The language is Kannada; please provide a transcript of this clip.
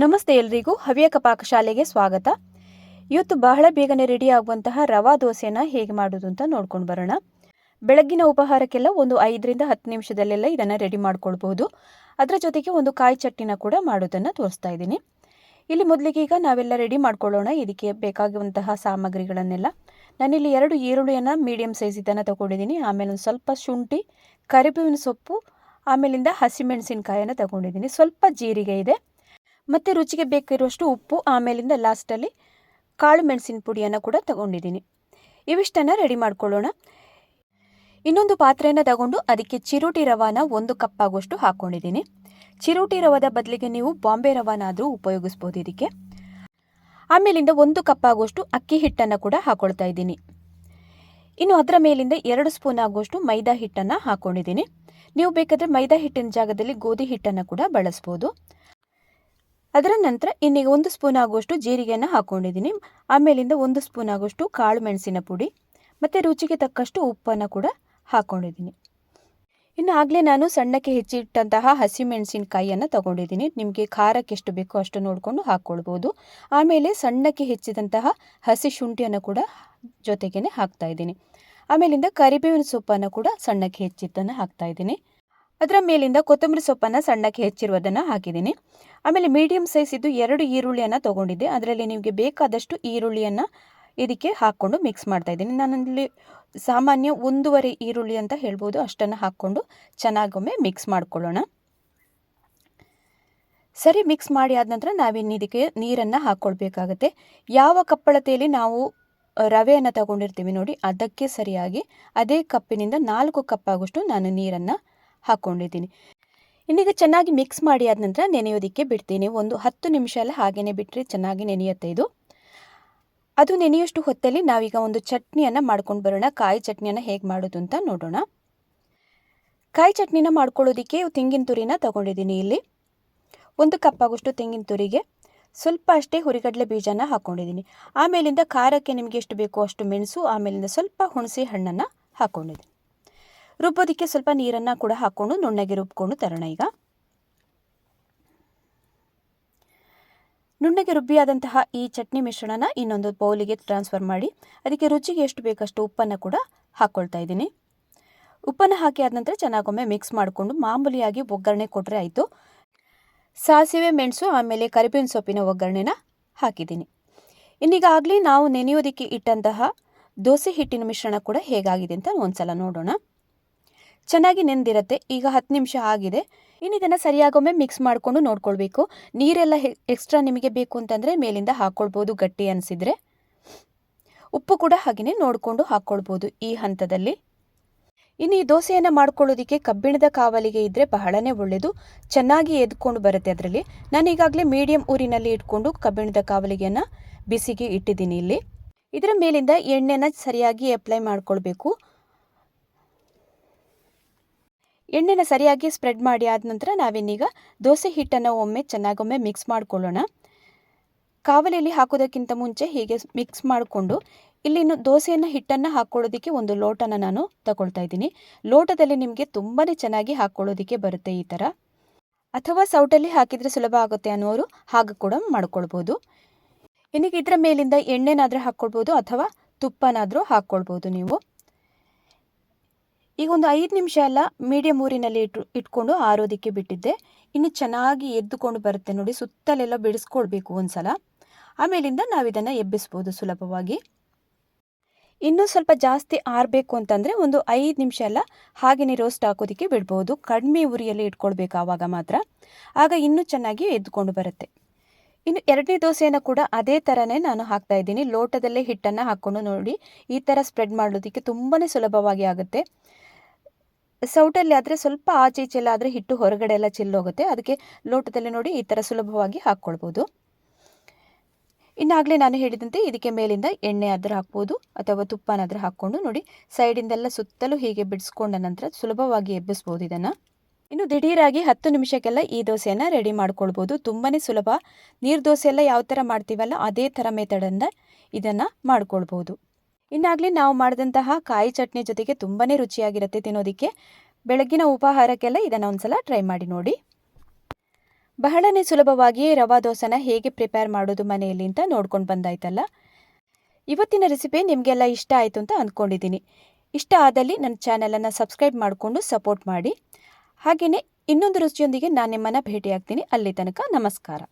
ನಮಸ್ತೆ ಎಲ್ರಿಗೂ ಹವ್ಯಕ ಪಾಕಶಾಲೆಗೆ ಸ್ವಾಗತ. ಇವತ್ತು ಬಹಳ ಬೇಗನೆ ರೆಡಿ ಆಗುವಂತಹ ರವಾ ದೋಸೆನ ಹೇಗೆ ಮಾಡೋದು ಅಂತ ನೋಡ್ಕೊಂಡು ಬರೋಣ. ಬೆಳಗ್ಗಿನ ಉಪಹಾರಕ್ಕೆಲ್ಲ ಒಂದು 5 ರಿಂದ 10 ನಿಮಿಷದಲ್ಲೆಲ್ಲ ಇದನ್ನು ರೆಡಿ ಮಾಡ್ಕೊಳ್ಬಹುದು. ಅದರ ಜೊತೆಗೆ ಒಂದು ಕಾಯಿ ಚಟ್ನಿನ ಕೂಡ ಮಾಡೋದನ್ನು ತೋರಿಸ್ತಾ ಇದ್ದೀನಿ. ಇಲ್ಲಿ ಮೊದಲಿಗೆ ಈಗ ನಾವೆಲ್ಲ ರೆಡಿ ಮಾಡ್ಕೊಳ್ಳೋಣ. ಇದಕ್ಕೆ ಬೇಕಾಗುವಂತಹ ಸಾಮಗ್ರಿಗಳನ್ನೆಲ್ಲ ನಾನಿಲ್ಲಿ 2 ಈರುಳ್ಳಿಯನ್ನು ಮೀಡಿಯಂ ಸೈಜ್ ಇದನ್ನು ತಗೊಂಡಿದ್ದೀನಿ. ಆಮೇಲೆ ಒಂದು ಸ್ವಲ್ಪ ಶುಂಠಿ, ಕರಿಬೇವಿನ ಸೊಪ್ಪು, ಆಮೇಲಿಂದ ಹಸಿಮೆಣಸಿನಕಾಯನ್ನು ತಗೊಂಡಿದ್ದೀನಿ. ಸ್ವಲ್ಪ ಜೀರಿಗೆ ಇದೆ, ಮತ್ತು ರುಚಿಗೆ ಬೇಕಿರುವಷ್ಟು ಉಪ್ಪು, ಆಮೇಲಿಂದ ಲಾಸ್ಟಲ್ಲಿ ಕಾಳು ಮೆಣಸಿನ ಪುಡಿಯನ್ನು ಕೂಡ ತಗೊಂಡಿದ್ದೀನಿ. ಇವಿಷ್ಟನ್ನು ರೆಡಿ ಮಾಡ್ಕೊಳ್ಳೋಣ. ಇನ್ನೊಂದು ಪಾತ್ರೆಯನ್ನು ತಗೊಂಡು ಅದಕ್ಕೆ ಚಿರೋಟಿ ರವಾನ 1 ಕಪ್ ಆಗುವಷ್ಟು ಹಾಕ್ಕೊಂಡಿದ್ದೀನಿ. ಚಿರೋಟಿ ರವಾದ ಬದಲಿಗೆ ನೀವು ಬಾಂಬೆ ರವಾನಾದರೂ ಉಪಯೋಗಿಸ್ಬೋದು ಇದಕ್ಕೆ. ಆಮೇಲಿಂದ 1 ಕಪ್ ಆಗುವಷ್ಟು ಅಕ್ಕಿ ಹಿಟ್ಟನ್ನು ಕೂಡ ಹಾಕ್ಕೊಳ್ತಾ ಇದ್ದೀನಿ. ಇನ್ನು ಅದರ ಮೇಲಿಂದ 2 ಸ್ಪೂನ್ ಆಗುವಷ್ಟು ಮೈದಾ ಹಿಟ್ಟನ್ನು ಹಾಕ್ಕೊಂಡಿದ್ದೀನಿ. ನೀವು ಬೇಕಾದರೆ ಮೈದಾ ಹಿಟ್ಟಿನ ಜಾಗದಲ್ಲಿ ಗೋಧಿ ಹಿಟ್ಟನ್ನು ಕೂಡ ಬಳಸ್ಬೋದು. ಅದರ ನಂತರ ಇನ್ನೀಗ 1 ಸ್ಪೂನ್ ಆಗುವಷ್ಟು ಜೀರಿಗೆಯನ್ನು ಹಾಕ್ಕೊಂಡಿದ್ದೀನಿ. ಆಮೇಲಿಂದ 1 ಸ್ಪೂನ್ ಆಗುವಷ್ಟು ಕಾಳು ಮೆಣಸಿನ ಪುಡಿ ಮತ್ತು ರುಚಿಗೆ ತಕ್ಕಷ್ಟು ಉಪ್ಪನ್ನು ಕೂಡ ಹಾಕ್ಕೊಂಡಿದ್ದೀನಿ. ಇನ್ನು ಆಗಲೇ ನಾನು ಸಣ್ಣಕ್ಕೆ ಹೆಚ್ಚಿಟ್ಟಂತಹ ಹಸಿಮೆಣಸಿನಕಾಯಿಯನ್ನು ತಗೊಂಡಿದ್ದೀನಿ. ನಿಮಗೆ ಖಾರಕ್ಕೆ ಎಷ್ಟು ಬೇಕೋ ಅಷ್ಟು ನೋಡಿಕೊಂಡು ಹಾಕ್ಕೊಳ್ಬೋದು. ಆಮೇಲೆ ಸಣ್ಣಕ್ಕೆ ಹೆಚ್ಚಿದಂತಹ ಹಸಿ ಶುಂಠಿಯನ್ನು ಕೂಡ ಜೊತೆಗೇ ಹಾಕ್ತಾಯಿದ್ದೀನಿ. ಆಮೇಲಿಂದ ಕರಿಬೇವಿನ ಸೊಪ್ಪನ್ನು ಕೂಡ ಸಣ್ಣಕ್ಕೆ ಹೆಚ್ಚಿದ್ದನ್ನು ಹಾಕ್ತಾಯಿದ್ದೀನಿ. ಅದರ ಮೇಲಿಂದ ಕೊತ್ತಂಬರಿ ಸೊಪ್ಪನ್ನು ಸಣ್ಣಕ್ಕೆ ಹೆಚ್ಚಿರುವುದನ್ನು ಹಾಕಿದ್ದೀನಿ. ಆಮೇಲೆ ಮೀಡಿಯಂ ಸೈಜ್ ಇದು 2 ಈರುಳ್ಳಿಯನ್ನು ತೊಗೊಂಡಿದ್ದೆ. ಅದರಲ್ಲಿ ನಿಮಗೆ ಬೇಕಾದಷ್ಟು ಈರುಳ್ಳಿಯನ್ನು ಇದಕ್ಕೆ ಹಾಕ್ಕೊಂಡು ಮಿಕ್ಸ್ ಮಾಡ್ತಾಯಿದ್ದೀನಿ. ನಾನಲ್ಲಿ ಸಾಮಾನ್ಯ 1.5 ಈರುಳ್ಳಿ ಅಂತ ಹೇಳ್ಬೋದು, ಅಷ್ಟನ್ನು ಹಾಕ್ಕೊಂಡು ಚೆನ್ನಾಗೊಮ್ಮೆ ಮಿಕ್ಸ್ ಮಾಡ್ಕೊಳ್ಳೋಣ. ಸರಿ ಮಿಕ್ಸ್ ಮಾಡಿ ಆದ ನಂತರ ನಾವಿನ್ನು ಇದಕ್ಕೆ ನೀರನ್ನು ಹಾಕ್ಕೊಳ್ಬೇಕಾಗತ್ತೆ. ಯಾವ ಕಪ್ಪಳತೆಯಲ್ಲಿ ನಾವು ರವೆಯನ್ನು ತಗೊಂಡಿರ್ತೀವಿ ನೋಡಿ, ಅದಕ್ಕೆ ಸರಿಯಾಗಿ ಅದೇ ಕಪ್ಪಿನಿಂದ 4 ಕಪ್ ಆಗುವಷ್ಟು ನಾನು ನೀರನ್ನು ಹಾಕ್ಕೊಂಡಿದ್ದೀನಿ. ಇನ್ನೀಗ ಚೆನ್ನಾಗಿ ಮಿಕ್ಸ್ ಮಾಡಿ ಆದ ನಂತರ ನೆನೆಯೋದಕ್ಕೆ ಬಿಡ್ತೀನಿ. ಒಂದು 10 ನಿಮಿಷ ಎಲ್ಲ ಹಾಗೇ ಬಿಟ್ಟರೆ ಚೆನ್ನಾಗಿ ನೆನೆಯುತ್ತೆ ಇದು. ಅದು ನೆನೆಯೋಷ್ಟು ಹೊತ್ತಲ್ಲಿ ನಾವೀಗ ಒಂದು ಚಟ್ನಿಯನ್ನು ಮಾಡ್ಕೊಂಡು ಬರೋಣ. ಕಾಯಿ ಚಟ್ನಿಯನ್ನು ಹೇಗೆ ಮಾಡೋದು ಅಂತ ನೋಡೋಣ. ಕಾಯಿ ಚಟ್ನಿನ ಮಾಡ್ಕೊಳ್ಳೋದಕ್ಕೆ ತೆಂಗಿನ ತುರಿನ ತಗೊಂಡಿದ್ದೀನಿ. ಇಲ್ಲಿ 1 ಕಪ್ ಆಗುವಷ್ಟು ತೆಂಗಿನ ತುರಿಗೆ ಸ್ವಲ್ಪ ಅಷ್ಟೇ ಹುರಿಗಡಲೆ ಬೀಜನ ಹಾಕ್ಕೊಂಡಿದ್ದೀನಿ. ಆಮೇಲಿಂದ ಖಾರಕ್ಕೆ ನಿಮಗೆ ಎಷ್ಟು ಬೇಕೋ ಅಷ್ಟು ಮೆಣಸು, ಆಮೇಲಿಂದ ಸ್ವಲ್ಪ ಹುಣಸೆ ಹಣ್ಣನ್ನು ಹಾಕ್ಕೊಂಡಿದ್ದೀನಿ. ರುಬ್ಬೋದಕ್ಕೆ ಸ್ವಲ್ಪ ನೀರನ್ನು ಕೂಡ ಹಾಕ್ಕೊಂಡು ನುಣ್ಣಗೆ ರುಬ್ಕೊಂಡು ತರೋಣ. ಈಗ ನುಣ್ಣಗೆ ರುಬ್ಬಿಯಾದಂತಹ ಈ ಚಟ್ನಿ ಮಿಶ್ರಣನ ಇನ್ನೊಂದು ಬೌಲಿಗೆ ಟ್ರಾನ್ಸ್ಫರ್ ಮಾಡಿ ಅದಕ್ಕೆ ರುಚಿಗೆ ಎಷ್ಟು ಬೇಕಷ್ಟು ಉಪ್ಪನ್ನು ಕೂಡ ಹಾಕ್ಕೊಳ್ತಾ ಇದ್ದೀನಿ. ಉಪ್ಪನ್ನು ಹಾಕಿ ಆದ ನಂತರ ಚೆನ್ನಾಗೊಮ್ಮೆ ಮಿಕ್ಸ್ ಮಾಡಿಕೊಂಡು ಮಾಮೂಲಿಯಾಗಿ ಒಗ್ಗರಣೆ ಕೊಟ್ಟರೆ ಆಯಿತು. ಸಾಸಿವೆ, ಮೆಣಸು, ಆಮೇಲೆ ಕರಿಬೇವಿನ ಸೊಪ್ಪಿನ ಒಗ್ಗರಣೆನ ಹಾಕಿದ್ದೀನಿ. ಇನ್ನೀಗಾಗಲೇ ನಾವು ನೆನೆಯೋದಕ್ಕೆ ಇಟ್ಟಂತಹ ದೋಸೆ ಹಿಟ್ಟಿನ ಮಿಶ್ರಣ ಕೂಡ ಹೇಗಾಗಿದೆ ಅಂತ ಒಂದ್ಸಲ ನೋಡೋಣ. ಚೆನ್ನಾಗಿ ನೆಂದಿರುತ್ತೆ. ಈಗ 10 ನಿಮಿಷ ಆಗಿದೆ. ಇನ್ನು ಇದನ್ನು ಸರಿಯಾಗೊಮ್ಮೆ ಮಿಕ್ಸ್ ಮಾಡಿಕೊಂಡು ನೋಡ್ಕೊಳ್ಬೇಕು. ನೀರೆಲ್ಲ ಎಕ್ಸ್ಟ್ರಾ ನಿಮಗೆ ಬೇಕು ಅಂತಂದರೆ ಮೇಲಿಂದ ಹಾಕ್ಕೊಳ್ಬೋದು, ಗಟ್ಟಿ ಅನಿಸಿದರೆ. ಉಪ್ಪು ಕೂಡ ಹಾಗೆಯೇ ನೋಡಿಕೊಂಡು ಹಾಕ್ಕೊಳ್ಬೋದು ಈ ಹಂತದಲ್ಲಿ. ಇನ್ನು ಈ ದೋಸೆಯನ್ನು ಮಾಡ್ಕೊಳ್ಳೋದಕ್ಕೆ ಕಬ್ಬಿಣದ ಕಾವಲಿಗೆ ಇದ್ದರೆ ಬಹಳನೇ ಒಳ್ಳೆಯದು, ಚೆನ್ನಾಗಿ ಎದ್ಕೊಂಡು ಬರುತ್ತೆ ಅದರಲ್ಲಿ. ನಾನು ಈಗಾಗಲೇ ಮೀಡಿಯಂ ಊರಿನಲ್ಲಿ ಇಟ್ಕೊಂಡು ಕಬ್ಬಿಣದ ಕಾವಲಿಗೆಯನ್ನು ಬಿಸಿಗೆ ಇಟ್ಟಿದ್ದೀನಿ. ಇಲ್ಲಿ ಇದರ ಮೇಲಿಂದ ಎಣ್ಣೆನ ಸರಿಯಾಗಿ ಅಪ್ಲೈ ಮಾಡ್ಕೊಳ್ಬೇಕು. ಎಣ್ಣೆನ ಸರಿಯಾಗಿ ಸ್ಪ್ರೆಡ್ ಮಾಡಿ ಆದ ನಂತರ ನಾವಿನ್ನೀಗ ದೋಸೆ ಹಿಟ್ಟನ್ನು ಒಮ್ಮೆ ಚೆನ್ನಾಗೊಮ್ಮೆ ಮಿಕ್ಸ್ ಮಾಡಿಕೊಳ್ಳೋಣ. ಕಾವಲಿಯಲ್ಲಿ ಹಾಕೋದಕ್ಕಿಂತ ಮುಂಚೆ ಹೀಗೆ ಮಿಕ್ಸ್ ಮಾಡಿಕೊಂಡು ಇಲ್ಲಿನ್ನು ದೋಸೆಯನ್ನು ಹಿಟ್ಟನ್ನು ಹಾಕ್ಕೊಳ್ಳೋದಕ್ಕೆ ಒಂದು ಲೋಟನ ನಾನು ತಗೊಳ್ತಾ ಇದ್ದೀನಿ. ಲೋಟದಲ್ಲಿ ನಿಮಗೆ ತುಂಬಾ ಚೆನ್ನಾಗಿ ಹಾಕ್ಕೊಳ್ಳೋದಕ್ಕೆ ಬರುತ್ತೆ ಈ ಥರ. ಅಥವಾ ಸೌಟಲ್ಲಿ ಹಾಕಿದರೆ ಸುಲಭ ಆಗುತ್ತೆ ಅನ್ನೋರು ಹಾಗೆ ಕೂಡ ಮಾಡ್ಕೊಳ್ಬೋದು. ಇನ್ನೀಗ ಇದರ ಮೇಲಿಂದ ಎಣ್ಣೆನಾದರೂ ಹಾಕ್ಕೊಳ್ಬೋದು ಅಥವಾ ತುಪ್ಪನಾದರೂ ಹಾಕ್ಕೊಳ್ಬೋದು ನೀವು. ಈಗ ಒಂದು 5 ನಿಮಿಷ ಎಲ್ಲ ಮೀಡಿಯಂ ಊರಿನಲ್ಲಿ ಇಟ್ಕೊಂಡು ಆರೋದಕ್ಕೆ ಬಿಟ್ಟಿದ್ದೆ. ಇನ್ನು ಚೆನ್ನಾಗಿ ಎದ್ದುಕೊಂಡು ಬರುತ್ತೆ ನೋಡಿ. ಸುತ್ತಲೆಲ್ಲ ಬಿಡಿಸ್ಕೊಳ್ಬೇಕು ಒಂದ್ಸಲ. ಆಮೇಲಿಂದ ನಾವಿದನ್ನು ಎಬ್ಬಿಸ್ಬೋದು ಸುಲಭವಾಗಿ. ಇನ್ನೂ ಸ್ವಲ್ಪ ಜಾಸ್ತಿ ಆರಬೇಕು ಅಂತಂದರೆ ಒಂದು 5 ನಿಮಿಷ ಎಲ್ಲ ಹಾಗೆಯೇ ರೋಸ್ಟ್ ಹಾಕೋದಕ್ಕೆ ಬಿಡ್ಬೋದು. ಕಡಿಮೆ ಉರಿಯಲ್ಲಿ ಇಟ್ಕೊಳ್ಬೇಕು ಆವಾಗ ಮಾತ್ರ. ಆಗ ಇನ್ನೂ ಚೆನ್ನಾಗಿ ಎದ್ದುಕೊಂಡು ಬರುತ್ತೆ. ಇನ್ನು 2ನೇ ದೋಸೆಯನ್ನು ಕೂಡ ಅದೇ ಥರನೇ ನಾನು ಹಾಕ್ತಾ ಇದ್ದೀನಿ. ಲೋಟದಲ್ಲೇ ಹಿಟ್ಟನ್ನು ಹಾಕ್ಕೊಂಡು ನೋಡಿ, ಈ ಥರ ಸ್ಪ್ರೆಡ್ ಮಾಡೋದಕ್ಕೆ ತುಂಬಾ ಸುಲಭವಾಗಿ ಆಗುತ್ತೆ. ಸೌಟಲ್ಲಿ ಆದರೆ ಸ್ವಲ್ಪ ಆಚೆ ಈಚೆ ಎಲ್ಲ ಆದರೆ ಹಿಟ್ಟು ಹೊರಗಡೆ ಎಲ್ಲ ಚೆಲ್ಲೋಗುತ್ತೆ. ಅದಕ್ಕೆ ಲೋಟದಲ್ಲಿ ನೋಡಿ ಈ ಥರ ಸುಲಭವಾಗಿ ಹಾಕ್ಕೊಳ್ಬೋದು. ಇನ್ನಾಗಲೇ ನಾನು ಹೇಳಿದಂತೆ ಇದಕ್ಕೆ ಮೇಲಿಂದ ಎಣ್ಣೆ ಆದರೂ ಹಾಕ್ಬೋದು ಅಥವಾ ತುಪ್ಪನಾದರೂ ಹಾಕ್ಕೊಂಡು ನೋಡಿ ಸೈಡಿಂದೆಲ್ಲ ಸುತ್ತಲೂ ಹೀಗೆ ಬಿಡಿಸ್ಕೊಂಡ ನಂತರ ಸುಲಭವಾಗಿ ಎಬ್ಬಿಸ್ಬೋದು ಇದನ್ನು. ಇನ್ನು ದಿಢೀರಾಗಿ 10 ನಿಮಿಷಕ್ಕೆಲ್ಲ ಈ ದೋಸೆಯನ್ನು ರೆಡಿ ಮಾಡ್ಕೊಳ್ಬೋದು. ತುಂಬಾ ಸುಲಭ. ನೀರು ದೋಸೆ ಎಲ್ಲ ಯಾವ ಥರ ಮಾಡ್ತೀವಲ್ಲ ಅದೇ ಥರ ಮೆಥಡಿಂದ ಇದನ್ನು ಮಾಡ್ಕೊಳ್ಬೋದು. ಇನ್ನಾಗಲೇ ನಾವು ಮಾಡಿದಂತಹ ಕಾಯಿ ಚಟ್ನಿ ಜೊತೆಗೆ ತುಂಬಾ ರುಚಿಯಾಗಿರುತ್ತೆ ತಿನ್ನೋದಕ್ಕೆ. ಬೆಳಗ್ಗಿನ ಉಪಹಾರಕ್ಕೆಲ್ಲ ಇದನ್ನು ಒಂದ್ಸಲ ಟ್ರೈ ಮಾಡಿ ನೋಡಿ. ಬಹಳನೇ ಸುಲಭವಾಗಿ ರವಾ ದೋಸೆನ ಹೇಗೆ ಪ್ರಿಪೇರ್ ಮಾಡೋದು ಮನೆಯಲ್ಲಿ ಅಂತ ನೋಡ್ಕೊಂಡು ಬಂದಾಯ್ತಲ್ಲ. ಇವತ್ತಿನ ರೆಸಿಪಿ ನಿಮಗೆಲ್ಲ ಇಷ್ಟ ಆಯಿತು ಅಂತ ಅಂದ್ಕೊಂಡಿದ್ದೀನಿ. ಇಷ್ಟ ಆದಲ್ಲಿ ನನ್ನ ಚಾನಲನ್ನು ಸಬ್ಸ್ಕ್ರೈಬ್ ಮಾಡಿಕೊಂಡು ಸಪೋರ್ಟ್ ಮಾಡಿ. ಹಾಗೆಯೇ ಇನ್ನೊಂದು ರುಚಿಯೊಂದಿಗೆ ನಾನು ನಿಮ್ಮನ್ನು ಭೇಟಿಯಾಗ್ತೀನಿ. ಅಲ್ಲಿ ತನಕ ನಮಸ್ಕಾರ.